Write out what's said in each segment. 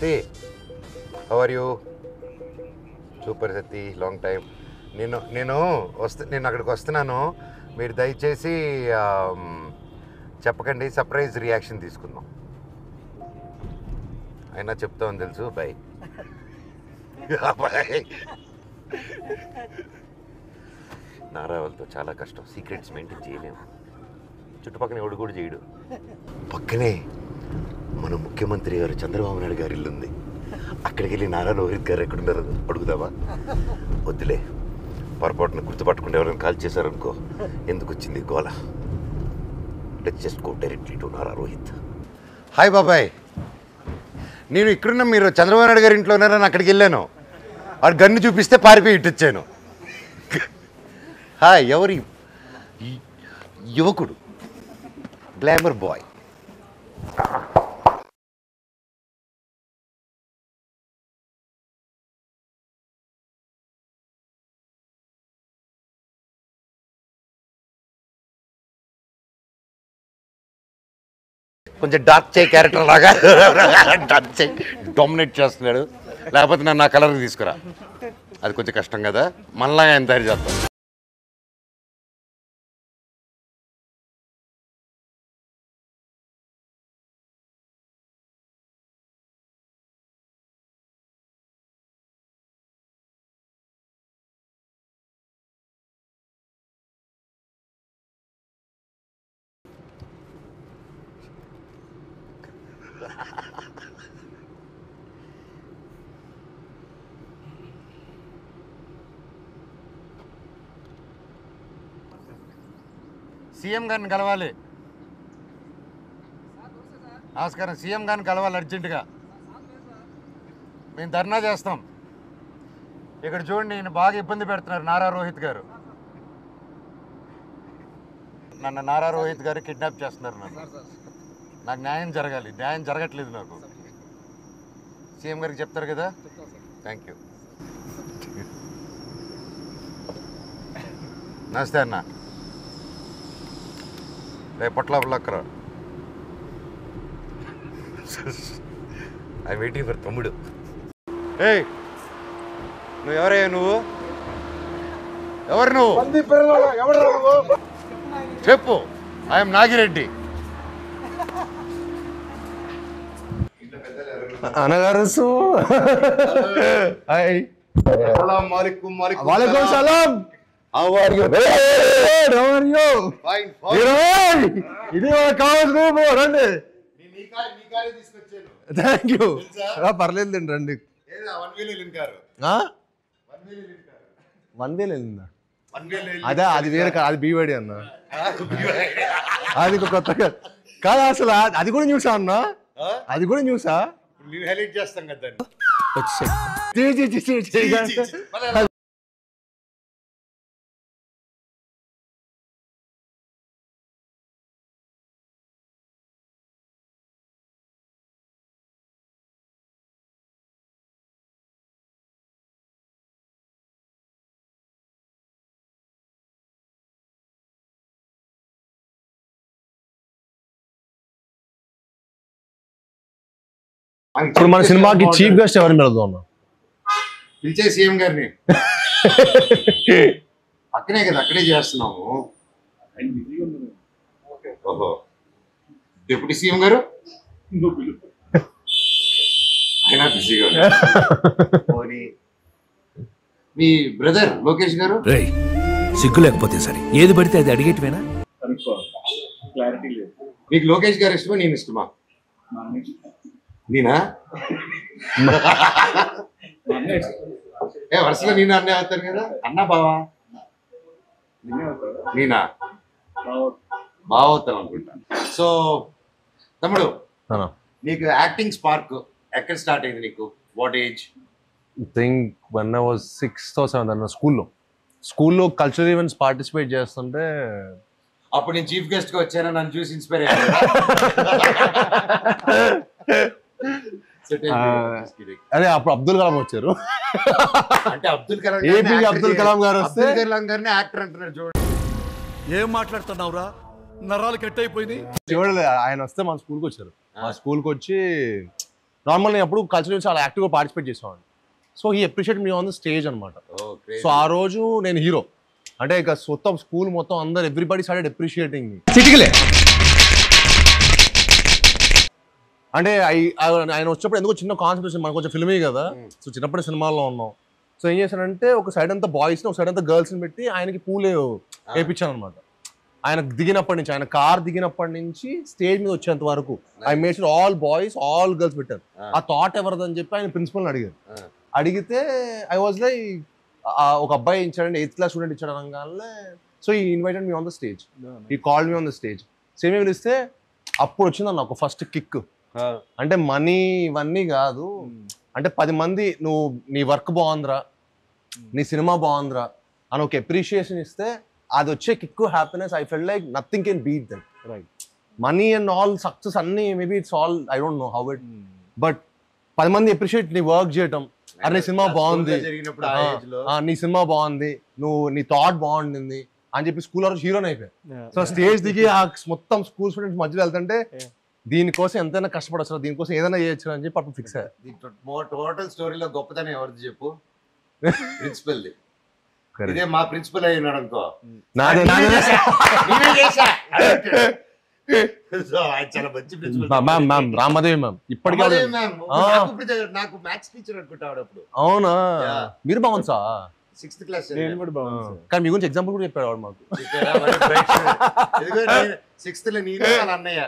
Sati, how are you? Super Sathi, long time. నేను అక్కడికి వస్తున్నాను. మీరు దయచేసి చెప్పకండి, సర్ప్రైజ్ రియాక్షన్ తీసుకుందాం. అయినా చెప్తామని తెలుసు. బై. నారా వాళ్ళతో చాలా కష్టం, సీక్రెట్స్ మెయింటైన్ చేయలేము. చుట్టుపక్కల ఎవడు కూడా చేయడు. పక్కనే మన ముఖ్యమంత్రి గారు చంద్రబాబు నాయుడు గారి ఇల్లు ఉంది. అక్కడికి వెళ్ళి నారా లోహిత్ గారు ఎక్కడున్నారు అడుగుదామా? వద్దులే, పొరపాటున గుర్తుపట్టుకుంటే ఎవరైనా కాల్ చేశారనుకో, ఎందుకు వచ్చింది గోల. Let's just go directly to Nara Rohit. Hi బాబాయ్, నేను ఇక్కడున్న మీరు చంద్రబాబు నాయుడు గారి ఇంట్లో ఉన్నారని అక్కడికి వెళ్ళాను. వాడు గన్ను చూపిస్తే పారిపోయి ఇట్టొచ్చాను. హాయ్, ఎవరి యువకుడు, గ్లామర్ బాయ్. కొంచెం డార్క్ చే క్యారెక్టర్ లాగా డార్క్ చే డామినేట్ చేస్తున్నాడు. లేకపోతే నన్ను నా కలర్కి తీసుకురా, అది కొంచెం కష్టం కదా. మనలాగా ఆయన తయారు చేస్తాం. సీఎం గారిని కలవాలి. నమస్కారం, సీఎం గారిని కలవాలి అర్జెంటుగా. మేము ధర్నా చేస్తాం. ఇక్కడ చూడండి, ఈయన బాగా ఇబ్బంది పెడుతున్నారు నారా రోహిత్ గారు. నన్ను నారా రోహిత్ గారు కిడ్నాప్ చేస్తున్నారు. నాకు న్యాయం జరగాలి, న్యాయం జరగట్లేదు నాకు. సీఎం గారికి చెప్తారు కదా. Thank you. నమస్తే అన్న. రేపు పట్లక్కర ఐ వెయిటింగ్ ఫర్ తమ్ముడు. ఏయ్, నువ్వు ఎవరయ్యా? నువ్వు ఎవరు? నువ్వు చెప్పు. ఐఎమ్ నాగిరెడ్డి. అనగారు వాలేకుం సలాం. ఇది కావచ్చు. రండి. Thank you. పర్లేదు రండి. 1000 వెళ్ళిందా? అదే, అది వేరే, అది బీవడి అన్న. అది కొత్తగా కాదు అసలు. అది కూడా న్యూసా అన్న? అది కూడా న్యూసా? చేస్తాం కదా. ఇప్పుడు మన సినిమాకి చీఫ్ గెస్ట్ ఎవరిని పెడదాం? పిలిచే సీఎం గారిని. అక్కడే కదా, అక్కడే చేస్తున్నాము. ఓహో, డిప్యూటీ సీఎం గారు అయినా బిజీగా ఉన్నారు. మీ బ్రదర్ లోకేష్ గారు. సిగ్గు లేకపోతే సరే, ఏది పడితే అది అడిగేటివేనా? మీకు లోకేష్ గారు ఇష్టమా, నేను ఇష్టమా? నేనా? వరుసగా నేను అన్నే అవుతాను కదా. అన్నా బావా? నేనా? బాగా అవుతాను అనుకుంటా. సో తమ్ముడు, నీకు యాక్టింగ్ స్పార్క్ ఎక్కడ స్టార్ట్ అయింది నీకు? What age? Think when I was 6th or 7th అన్న. స్కూల్లో కల్చరల్ ఈవెంట్స్ పార్టిసిపేట్ చేస్తుంటే అప్పుడు నేను చీఫ్ గెస్ట్ గా వచ్చాను, నన్ను చూసి ఇన్స్పైర్ అయ్యాను. అదే అప్పుడు అబ్దుల్ కలాం వచ్చారు. అంటే అబ్దుల్ కలాం, ఏపీకి అబ్దుల్ కలాం గారు వస్తే అబ్దుల్ కలాం గారిని యాక్టర్ అంటున్నారు. చూడండి, ఏం మాట్లాడుతున్నావురా? నరాలు కట్ అయిపోయింది. చూడలేదు, ఆయన వస్తే మన స్కూల్కి వచ్చారు. మా స్కూల్కి వచ్చి నార్మల్ నేను అప్పుడు కల్చరల్ చాలా యాక్టివ్గా పార్టిసిపేట్ చేసేవాడిని. So he appreciate me on the stage అనమాట. సో ఆ రోజు నేను హీరో అంటే ఇక మొత్తం స్కూల్ మొత్తం అందరు ఎవ్రీబడి స్టార్టెడ్ అప్రిషియేటింగ్ మీ. అంటే ఆయన వచ్చినప్పుడు ఎందుకో చిన్న కాన్సెప్ట్ వచ్చింది, మనకు కొంచెం ఫిల్మీ కదా, సో చిన్నప్పుడే సినిమాల్లో ఉన్నాం. సో ఏం చేశానంటే ఒక సైడ్ అంతా బాయ్స్ని ఒక సైడ్ అంతా గర్ల్స్ని పెట్టి ఆయనకి పూలే వేయించాను అనమాట. ఆయన దిగినప్పటి నుంచి, ఆయన కార్ దిగినప్పటి నుంచి స్టేజ్ మీద వచ్చేంత వరకు I made sure all boys all girls పెట్టారు. ఆ థాట్ ఎవరిదని చెప్పి ఆయన ప్రిన్సిపల్ని అడిగారు. అడిగితే ఐ వాజ్ లైక్ ఒక అబ్బాయి ఇచ్చాడండి 8th క్లాస్ స్టూడెంట్ ఇచ్చాడు అనగానే. So he invited me on the stage, he called me on the stage. Same పిలిస్తే అప్పుడు వచ్చిందన్న ఒక ఫస్ట్ కిక్. అంటే మనీ ఇవన్నీ కాదు, అంటే 10 మంది నువ్వు నీ వర్క్ బాగుందిరా, నీ సినిమా బాగుందిరా అని ఒక అప్రిషియేషన్ ఇస్తే అది వచ్చే kick happiness I felt like nothing can beat them. Money and all success అన్ని maybe it's all I don't know how it, but 10 మంది అప్రిషియేట్ నీ వర్క్ చేయటం, అరే నీ సినిమా బాగుంది, నీ సినిమా బాగుంది, నువ్వు నీ థాట్ బాగుండింది అని చెప్పి స్కూల్ రోజు హీరోని అయిపోయాయి. సో స్టేజ్ దిగి ఆ మొత్తం స్కూల్ స్టూడెంట్స్ మధ్యలో వెళ్తుంటే దీనికోసం ఎంతైనా కష్టపడచ్చు, దీనికోసం ఏదైనా చేయొచ్చు అని చెప్పి అప్పుడు ఫిక్స్ అయ్యారు. టోటల్ స్టోరీలో గొప్పతనం ఎవరిది చెప్పు? ప్రిన్సిపల్ది. ఇదే మా ప్రిన్సిపల్ అయి ఉన్నాడు అనుకో, చాలా మంచి ప్రిన్సిపల్ మ్యామ్ రామదేవి మ్యామ్ ఇప్పటికీ నాకు మ్యాథ్స్ టీచర్ అనుకుంటాడు అప్పుడు. అవునా, మీరు బాగుంది 6th క్లాస్ కానీ మీ గురించి ఎగ్జాంపుల్ కూడా చెప్పాడు వాడు మాకు. 6th లో నేను వాళ్ళ అన్నయ్య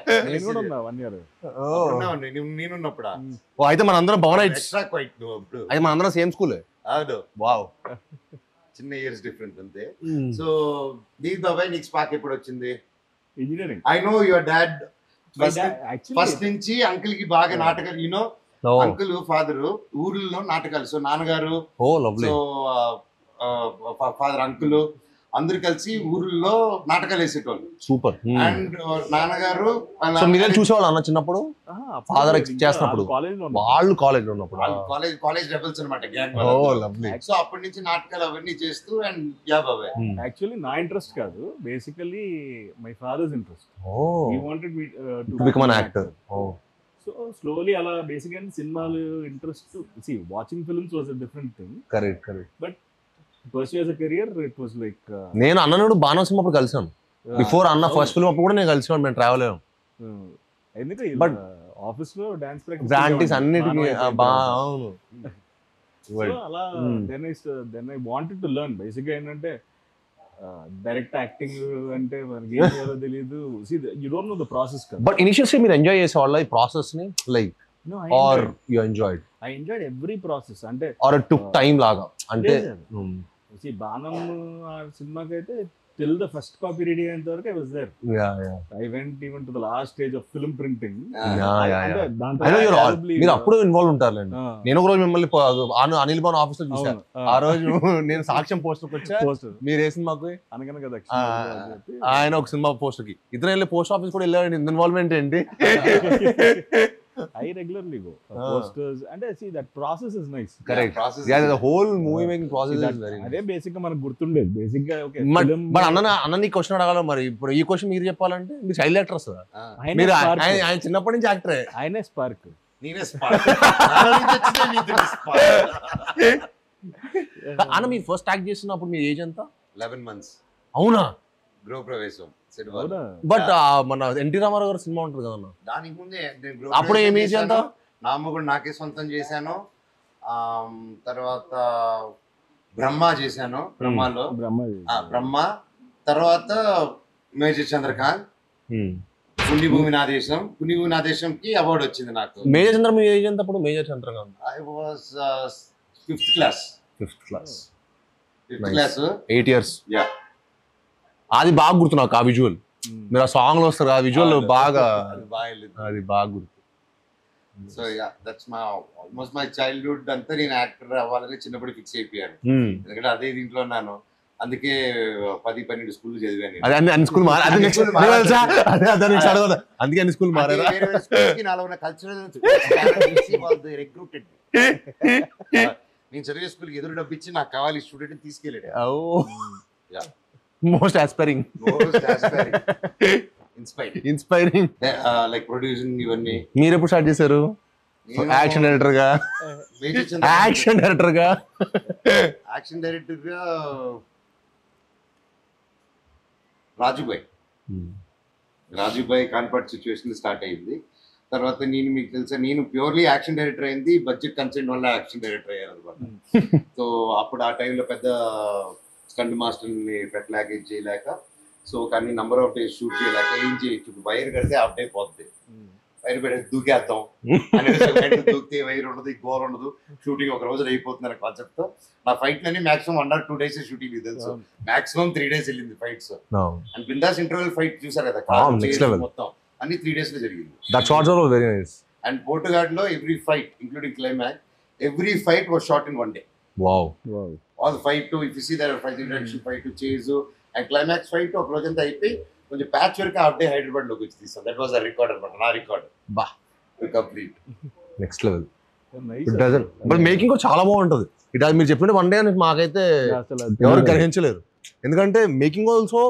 నేనున్నప్పుడు అయితే మన అందరం భవన ఎక్స్ట్రా క్వైట్ అప్పుడు అయితే మన అందరం సేమ్ స్కూల్. అవును, వావ్, చిన్న ఇయర్స్ డిఫరెన్స్ అంతే. సో దీప్ బాబాయ్ నీకు స్పార్క్ ఎప్పుడు వచ్చింది? Engineering. I know your dad first నుంచి అంకుల్ కి బాగా నాటకాలు, యూనో అంకుల్ ఫాదర్ ఊర్లలో నాటకాలు. సో నాన్నగారు, సో ఫాదర్ అంకుల్ అందరు కలిసి ఊర్లో నాటకాలు వేసేటోళ్ళు. సూపర్. అండ్ నాన్నగారు చూసేవాళ్ళు అన్న చిన్నప్పుడు ఫాదర్ చేస్తున్నప్పుడు, వాళ్ళు కాలేజ్ లో ఉన్నప్పుడు కాలేజ్ రెబల్స్ అనమాట గ్యాంగ్. సో అప్పటి నుంచి నాటకాలు అవన్నీ చేస్తూ అండ్ యా బాబాయ్. యాక్చువల్లీ నా ఇంట్రెస్ట్ కాదు, basically my father's interest. He wanted me to become an actor. So slowly అలా బేసిక్గా సినిమాలు interest. See watching films was a different thing. Correct. But pursue as a career it was like నేను అన్ననుడు Baanam cinema అప్పుడు కలిసాను. Before అన్న first film అప్పుడు కూడా నేను కలిసాను, మేము ట్రావెల్ అయ్యాం. ఎందుకంటే బట్ ఆఫీస్ లో డాన్స్ ప్రాక్టీస్ అన్నిటికీ అవును. అలా then I wanted to learn. బేసిక్గా ఏంటంటే డైరెక్ట్ యాక్టింగ్ అంటే మనకి ఏం చేయాలో తెలియదు. You don't know the process కదా. బట్ ఇనిషియల్లీ మీరు ఎంజాయ్ చేసేవాళ్ళ ఈ ప్రాసెస్ ని, like are you enjoyed? I enjoyed every process. అంటే ఆర్ ఇట్ టుక్ టైం లాగా? అంటే బాణం సినిమాకి అయితే till the first copy ready అయ్యేంత వరకు I was there. I went even to the last stage of film printing. మీరు అప్పుడు ఇన్వాల్వ్ ఉంటారులేండి. నేను ఒక రోజు మిమ్మల్ని అనిల్ బాన్ ఆఫీస్ లో చూసాను. ఆ రోజు నేను సాక్ష్యం పోస్టర్ వచ్చా, మీరు ఏ సినిమాకు అనగనగా ఆయన ఒక సినిమా పోస్టర్ కి ఇద్దరు వెళ్ళి పోస్ట్ ఆఫీస్ కూడా వెళ్ళాడు. ఇన్వాల్వ్మెంట్ ఏంటి? I regularly go posters and I see that process is nice. Correct. Yeah, the whole movie making process is very nice. అదే బేసిక్ గా మనకు గుర్తుండేది. బేసిక్ గా ఓకే బట్ అన్న నీ క్వశ్చన్ అడగాల. మరి ఇప్పుడు ఈ క్వశ్చన్ మీరు చెప్పాలంటే మీరు చైల్డ్ యాక్టర్స్ కదా, మీరు ఆయన చిన్నప్పటి నుంచి యాక్టరే. ఆయనే స్పార్క్, నేనే స్పార్క్. అన్న మీరు ఫస్ట్ యాక్ట్ చేస్తున్నప్పుడు మీ ఏజ్ ఎంత? 11 months. అవునా? గృహ ప్రవేశం. బట్ మన ఎన్టీ రామారావు గారు సినిమా ఉంటుంది కదా, దానికి ముందే అప్పుడు ఏమి చేశాను, నా అమ్మ నాకే సొంతం చేశాను. తర్వాత బ్రహ్మ చేశాను, బ్రహ్మలో బ్రహ్మ. తర్వాత మేజర్ చంద్రకాంత్, పుణ్యభూమి నా దేశం. పుణ్యభూమి నా దేశంకి అవార్డు వచ్చింది నాకు. మేజర్ చంద్ర మీ ఏజ్ ఎంత అప్పుడు? Major Chandrakanth I was 5th class. 5th class. 5th class. 8 years. Yeah, అది బాగా గుర్తు నాకు. ఆ విజువల్ మీరు ఆ సాంగ్ లో వస్తారు, ఆ విజువల్ బాగా అది బాగా గుర్తు. So yeah, that's my almost my childhood అంతా నేను యాక్టర్ అవ్వాలని చిన్నప్పుడు ఫిక్స్ అయిపోయాను. ఎందుకంటే అదే దీంట్లో ఉన్నాను. అందుకే 10-12 స్కూల్ చదివాను. అన్ని స్కూల్ అందుకే అన్ని స్కూల్ మారారా? నాలో ఉన్న కల్చరల్ రిక్రూటెడ్. నేను చదివే స్కూల్కి ఎదురు డబ్బిచ్చి నాకు కావాలి స్టూడెంట్ తీసుకెళ్ళాడు. Most aspiring inspiring. Like producing ఇవన్నీ. మీరు ఎప్పుడు స్టార్ట్ చేశారు? యాక్షన్ డైరెక్టర్ గా మేజర్ చంద్ర యాక్షన్ డైరెక్టర్ గా యాక్షన్ డైరెక్టర్ గా రాజుబాయ్ కాన్పర్ట్ సిచ్యువేషన్ స్టార్ట్ అయింది. తర్వాత నేను మీకు తెలుసా నేను ప్యూర్లీ యాక్షన్ డైరెక్టర్ అయింది, బడ్జెట్ కన్సెంట్ వల్ల యాక్షన్ డైరెక్టర్ అయ్యాను అనమాట. సో అప్పుడు ఆ టైంలో పెద్ద స్టంట్ మాస్టర్ని పెట్టలేక ఇది చేయలేక, సో కానీ నంబర్ ఆఫ్ డేస్ షూట్ చేయలేక ఏం చేయొచ్చు, వైర్ కడితే హాఫ్ డే పోతుంది, వైర్ పెడితే దూకేద్దాం అనేది దూకితే వైర్ ఉండదు, గోల్ ఉండదు, షూటింగ్ ఒక రోజు అయిపోతుంది అనే కాన్సెప్ట్ తో నా ఫైట్ అన్ని మాక్సిమం 1 or 2 days షూటింగ్ తెలుసు, మాక్సిమం 3 days వెళ్ళింది fights. And Bindaas interval fight చూసారు కదా మొత్తం అన్ని 3 days లో జరిగింది. That shots are very nice. And పోర్టుగాడ్ లో every fight including climax every fight was shot in 1 day. Wow. All fight to if you see there fight introduction fight to chase and climax fight ఒక రోజంతా అయిపోయి కొంచెం patch work half day Hyderabad లోకి వచ్చి తీస్తాం. That was a record అన్నమాట, నా record బా complete next level. It doesn't but making కూడా చాలా బాగుంటది. ఇట్ మీరు చెప్పిన 1 day అని మాకైతే ఎవరు గ్రహించలేరు, ఎందుకంటే making also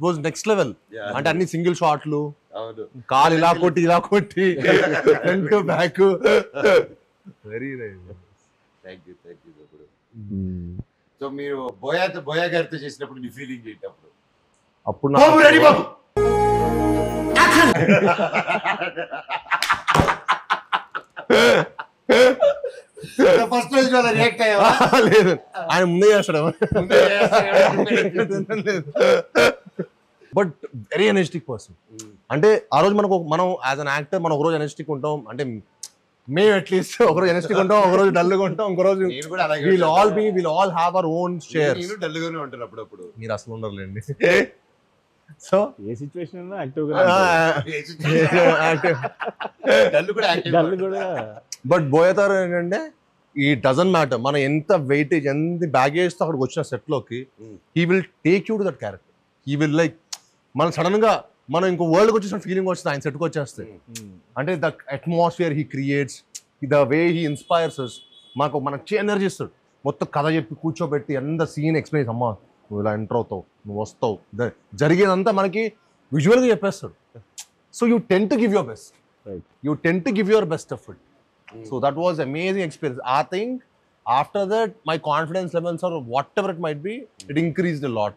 was next level. అంటే అన్ని సింగిల్ షాట్లు, కాలు ఇలా కొట్టి front back. Very nice. Thank you ఇప్పుడు. సో మీరు బోయా గారితో చేసినప్పుడు మీ ఫీలింగ్ ఏంటి అప్పుడు? అప్పుడు ఫస్ట్ రోజు రియాక్ట్ అయ్యా? లేదు, ఆయన ముందే చేస్తాడు. But very energetic person. అంటే ఆ రోజు మనం యాజ్ అన్ యాక్టర్ మనం ఒకరోజు ఎనర్జెటిక్ ఉంటాం, అంటే మేము అట్లీస్ట్ ఒకరోజు ఎనర్జెటిక్ ఉంటాం, ఒకరోజు డల్గా ఉంటాం, ఇంకోరోజు will all have our own shares. నేను డల్గానే ఉంటాను అప్పుడప్పుడు, మీరు అసలు ఉండరులేండి. సో ఏ సిచ్యువేషన్ యాక్టివ్ కూడా. బట్ బోయతారు ఏంటంటే ఈ డజన్ మ్యాటర్ మనం ఎంత వెయిటేజ్ ఎంత బ్యాగేజ్ తో అక్కడికి వచ్చిన సెట్ లోకి he will take you to that character. He will like మనం సడన్ గా మనం ఇంకో వరల్డ్కి వచ్చేసిన ఫీలింగ్ వస్తుంది ఆయన సెట్కి వచ్చేస్తే. అంటే the atmosphere he creates, the way he inspires us. మనకు ఎనర్జీ ఇస్తాడు, మొత్తం కథ చెప్పి కూర్చోబెట్టి ఎంత సీన్ ఎక్స్పీరియన్స్, అమ్మా నువ్వు ఇలా ఎంటర్ అవుతావు, నువ్వు వస్తావు, జరిగేదంతా మనకి విజువల్గా చెప్పేస్తాడు. So you ten to give your best, you ten to give your best effort. So that was amazing experience. I think after that my confidence levels or whatever it might be, it increased a lot.